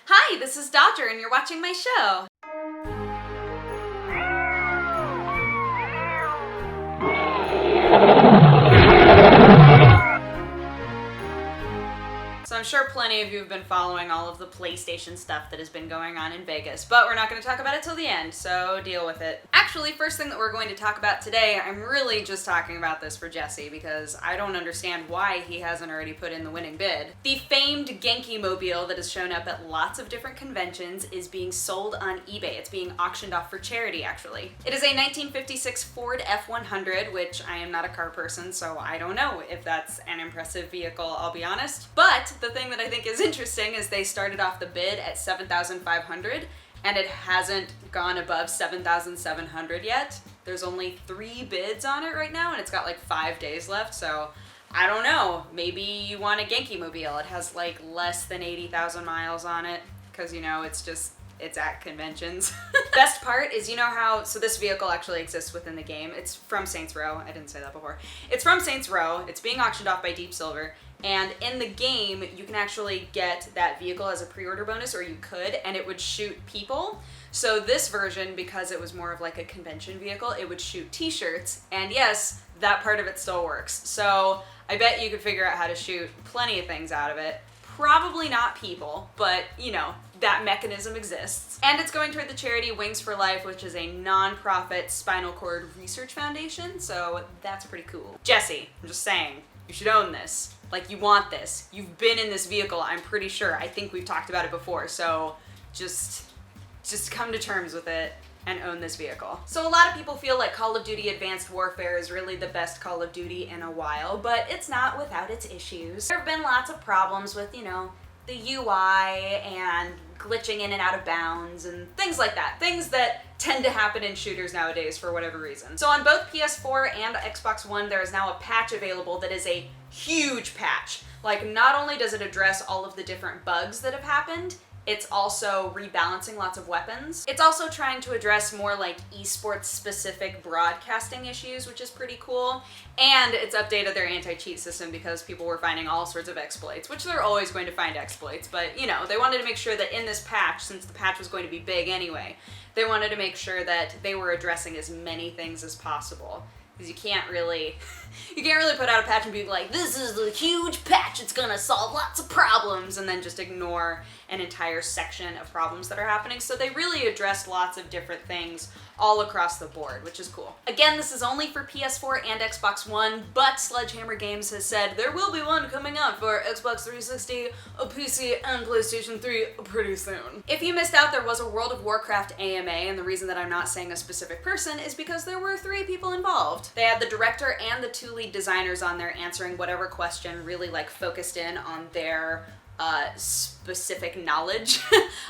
Hi, this is Dodger, and you're watching my show. So I'm sure plenty of you have been following all of the PlayStation stuff that has been going on in Vegas, but we're not going to talk about it till the end, so deal with it. Actually, first thing that we're going to talk about today, I'm really just talking about this for Jesse because I don't understand why he hasn't already put in the winning bid. The famed GENKI mobile that has shown up at lots of different conventions is being sold on eBay. It's being auctioned off for charity, actually. It is a 1956 Ford F100, which I am not a car person, so I don't know if that's an impressive vehicle, I'll be honest. But the thing that I think is interesting is they started off the bid at $7,500 and it hasn't gone above $7,700 yet. There's only 3 bids on it right now and it's got like 5 days left, so I don't know. Maybe you want a GENKI mobile. It has like less than 80,000 miles on it because, you know, it's at conventions. Best part is, you know how, so this vehicle actually exists within the game. It's from Saints Row. I didn't say that before. It's from Saints Row. It's being auctioned off by Deep Silver. And in the game, you can actually get that vehicle as a pre-order bonus, or you could, and it would shoot people. So this version, because it was more of like a convention vehicle, it would shoot t-shirts. And yes, that part of it still works. So I bet you could figure out how to shoot plenty of things out of it. Probably not people, but you know, that mechanism exists. And it's going toward the charity Wings for Life, which is a non-profit spinal cord research foundation, so that's pretty cool. Jesse, I'm just saying, you should own this. Like, you want this. You've been in this vehicle, I'm pretty sure. I think we've talked about it before, so just come to terms with it and own this vehicle. So a lot of people feel like Call of Duty Advanced Warfare is really the best Call of Duty in a while, but it's not without its issues. There have been lots of problems with, you know, the UI and glitching in and out of bounds and things like that. Things that tend to happen in shooters nowadays for whatever reason. So on both PS4 and Xbox One, there is now a patch available that is a huge patch. Like, not only does it address all of the different bugs that have happened, it's also rebalancing lots of weapons. It's also trying to address more like esports specific broadcasting issues, which is pretty cool. And it's updated their anti-cheat system because people were finding all sorts of exploits, which they're always going to find exploits, but you know, they wanted to make sure that in this patch, since the patch was going to be big anyway, they wanted to make sure that they were addressing as many things as possible. Because you can't really put out a patch and be like, this is a huge patch, it's gonna solve lots of problems, and then just ignore an entire section of problems that are happening. So they really addressed lots of different things all across the board, which is cool. Again, this is only for PS4 and Xbox One, but Sledgehammer Games has said there will be one coming out for Xbox 360, a PC, and PlayStation 3 pretty soon. If you missed out, there was a World of Warcraft AMA, and the reason that I'm not saying a specific person is because there were 3 people involved. They had the director and the 2 lead designers on there answering whatever question really like focused in on their specific knowledge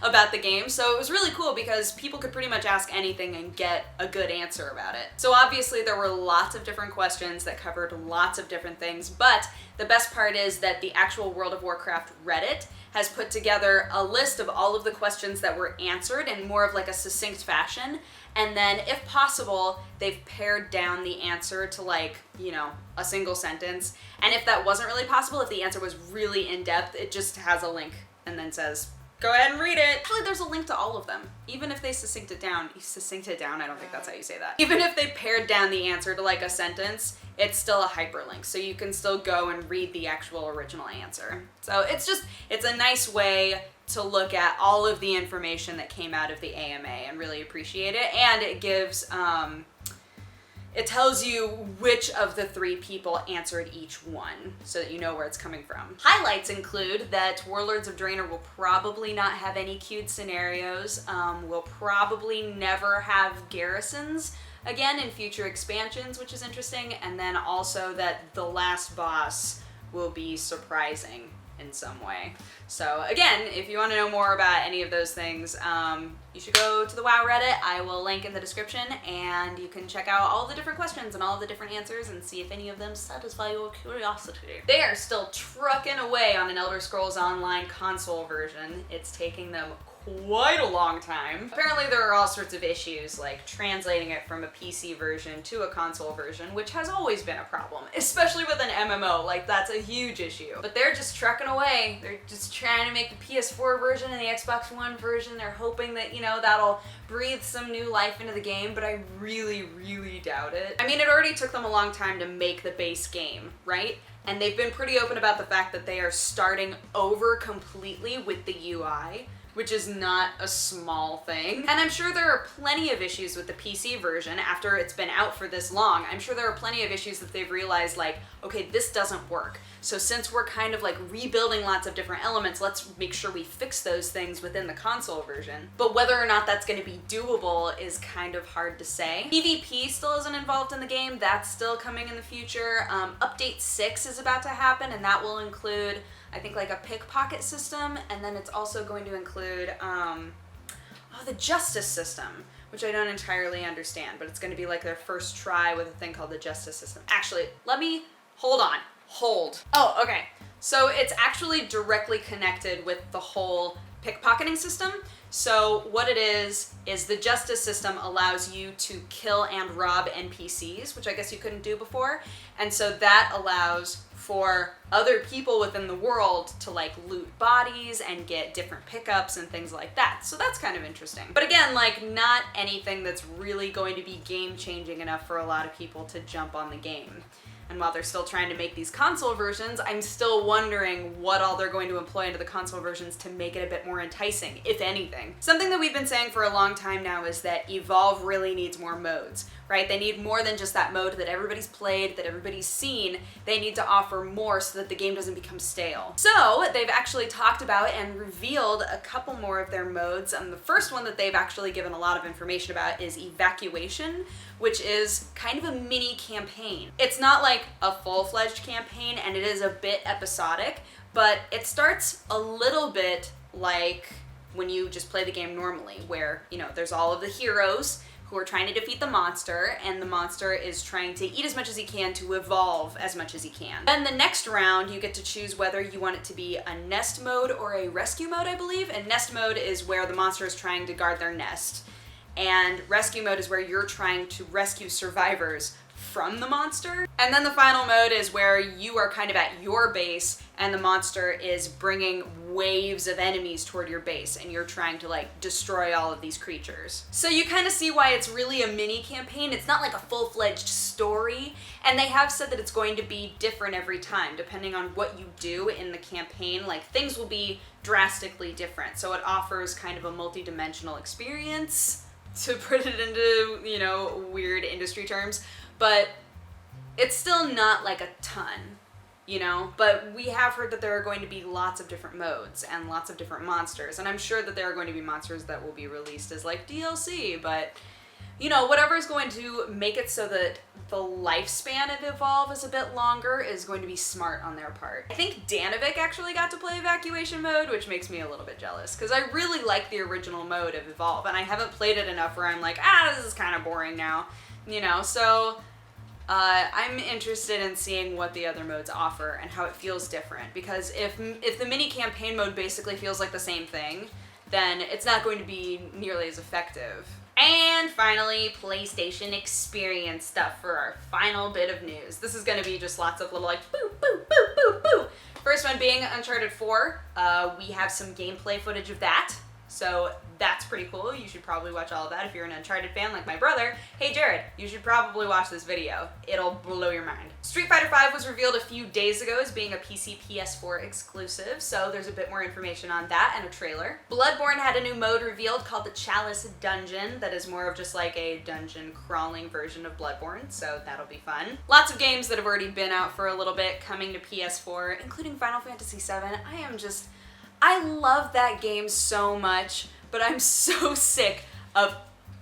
about the game. So it was really cool because people could pretty much ask anything and get a good answer about it. So obviously there were lots of different questions that covered lots of different things, but the best part is that the actual World of Warcraft Reddit has put together a list of all of the questions that were answered in more of like a succinct fashion. And then, if possible, they've pared down the answer to like, you know, a single sentence. And if that wasn't really possible, if the answer was really in-depth, it just has a link and then says, go ahead and read it. Actually, there's a link to all of them. Even if they succinct it down, I don't think that's how you say that. Even if they pared down the answer to like a sentence, it's still a hyperlink. So you can still go and read the actual original answer. So it's a nice way to look at all of the information that came out of the AMA and really appreciate it. And it gives, it tells you which of the 3 people answered each one so that you know where it's coming from. Highlights include that Warlords of Draenor will probably not have any queued scenarios, will probably never have garrisons again in future expansions, which is interesting, and then also that the last boss will be surprising in some way. So again, if you want to know more about any of those things, you should go to the WoW Reddit. I will link in the description, and you can check out all the different questions and all the different answers and see if any of them satisfy your curiosity. They are still trucking away on an Elder Scrolls Online console version. It's taking them quite a long time. Apparently there are all sorts of issues, like translating it from a PC version to a console version, which has always been a problem, especially with an MMO. Like, that's a huge issue. But they're just trucking away. They're just trying to make the PS4 version and the Xbox One version. They're hoping that, you know, that'll breathe some new life into the game, but I really, really doubt it. I mean, it already took them a long time to make the base game, right? And they've been pretty open about the fact that they are starting over completely with the UI, which is not a small thing. And I'm sure there are plenty of issues with the PC version after it's been out for this long. I'm sure there are plenty of issues that they've realized, like, okay, this doesn't work. So since we're kind of like rebuilding lots of different elements, let's make sure we fix those things within the console version. But whether or not that's gonna be doable is kind of hard to say. PvP still isn't involved in the game. That's still coming in the future. Update 6 is about to happen, and that will include, I think, like a pickpocket system, and then it's also going to include the justice system, which I don't entirely understand, but it's going to be like their first try with a thing called the justice system. Actually, let me hold on. Oh, okay. So it's actually directly connected with the whole pickpocketing system. So what it is the justice system allows you to kill and rob NPCs, which I guess you couldn't do before. And so that allows for other people within the world to like loot bodies and get different pickups and things like that. So that's kind of interesting. But again, like, not anything that's really going to be game changing enough for a lot of people to jump on the game. And while they're still trying to make these console versions, I'm still wondering what all they're going to employ into the console versions to make it a bit more enticing, if anything. Something that we've been saying for a long time now is that Evolve really needs more modes, right? They need more than just that mode that everybody's played, that everybody's seen. They need to offer more so that the game doesn't become stale. So they've actually talked about and revealed a couple more of their modes. The first one that they've actually given a lot of information about is Evacuation, which is kind of a mini campaign. It's not like a full-fledged campaign, and it is a bit episodic, but it starts a little bit like when you just play the game normally, where, you know, there's all of the heroes who are trying to defeat the monster, and the monster is trying to eat as much as he can to evolve as much as he can. Then the next round, you get to choose whether you want it to be a nest mode or a rescue mode, I believe. And nest mode is where the monster is trying to guard their nest. And rescue mode is where you're trying to rescue survivors from the monster. And then the final mode is where you are kind of at your base and the monster is bringing waves of enemies toward your base and you're trying to like destroy all of these creatures. So you kind of see why it's really a mini campaign. It's not like a full-fledged story, and they have said that it's going to be different every time depending on what you do in the campaign. Like, things will be drastically different, so it offers kind of a multi-dimensional experience, to put it into, you know, weird industry terms. But it's still not like a ton, you know? But we have heard that there are going to be lots of different modes and lots of different monsters, and I'm sure that there are going to be monsters that will be released as like DLC, but, you know, whatever is going to make it so that the lifespan of Evolve is a bit longer is going to be smart on their part. I think Danovic actually got to play Evacuation mode, which makes me a little bit jealous, because I really like the original mode of Evolve, and I haven't played it enough where I'm like, this is kind of boring now, you know? So I'm interested in seeing what the other modes offer and how it feels different, because if the mini campaign mode basically feels like the same thing, then it's not going to be nearly as effective. And finally, PlayStation Experience stuff for our final bit of news. This is going to be just lots of little like boo, boo, boo, boo, boo. First one being Uncharted 4. We have some gameplay footage of that, so that's pretty cool. You should probably watch all of that if you're an Uncharted fan like my brother. Hey Jared, you should probably watch this video. It'll blow your mind. Street Fighter V was revealed a few days ago as being a PC PS4 exclusive, so there's a bit more information on that and a trailer. Bloodborne had a new mode revealed called the Chalice Dungeon that is more of just like a dungeon crawling version of Bloodborne, so that'll be fun. Lots of games that have already been out for a little bit coming to PS4, including Final Fantasy VII. I love that game so much, but I'm so sick of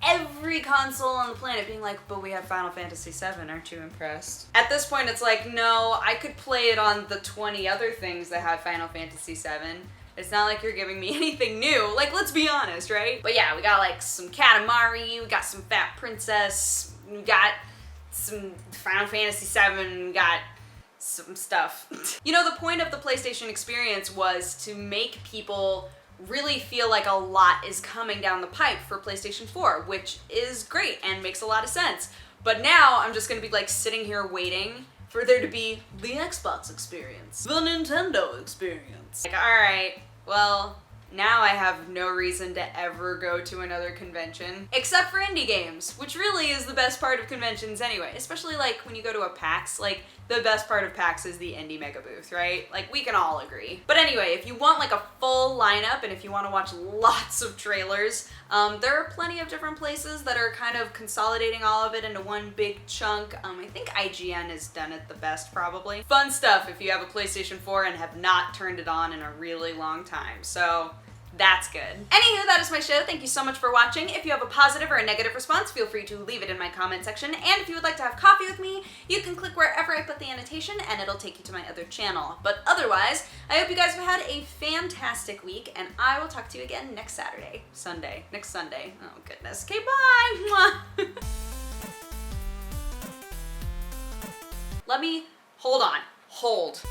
every console on the planet being like, but we have Final Fantasy VII, aren't you impressed? At this point, it's like, no, I could play it on the 20 other things that have Final Fantasy VII. It's not like you're giving me anything new. Like, let's be honest, right? But yeah, we got like some Katamari, we got some Fat Princess, we got some Final Fantasy VII, we got some stuff. You know, the point of the PlayStation Experience was to make people really feel like a lot is coming down the pipe for PlayStation 4, which is great and makes a lot of sense. But now I'm just gonna be like sitting here waiting for there to be the Xbox experience, the Nintendo experience. Like, alright, well, now I have no reason to ever go to another convention, except for indie games, which really is the best part of conventions anyway, especially like when you go to a PAX, like the best part of PAX is the indie mega booth, right? Like we can all agree. But anyway, if you want like a full lineup and if you want to watch lots of trailers, there are plenty of different places that are kind of consolidating all of it into one big chunk. I think IGN has done it the best probably. Fun stuff if you have a PlayStation 4 and have not turned it on in a really long time. So that's good. Anywho, that is my show. Thank you so much for watching. If you have a positive or a negative response, feel free to leave it in my comment section. And if you would like to have coffee with me, you can click wherever I put the annotation and it'll take you to my other channel. But otherwise, I hope you guys have had a fantastic week and I will talk to you again next Sunday. Next Sunday. Oh goodness. Okay, bye! Let me, hold on. Hold.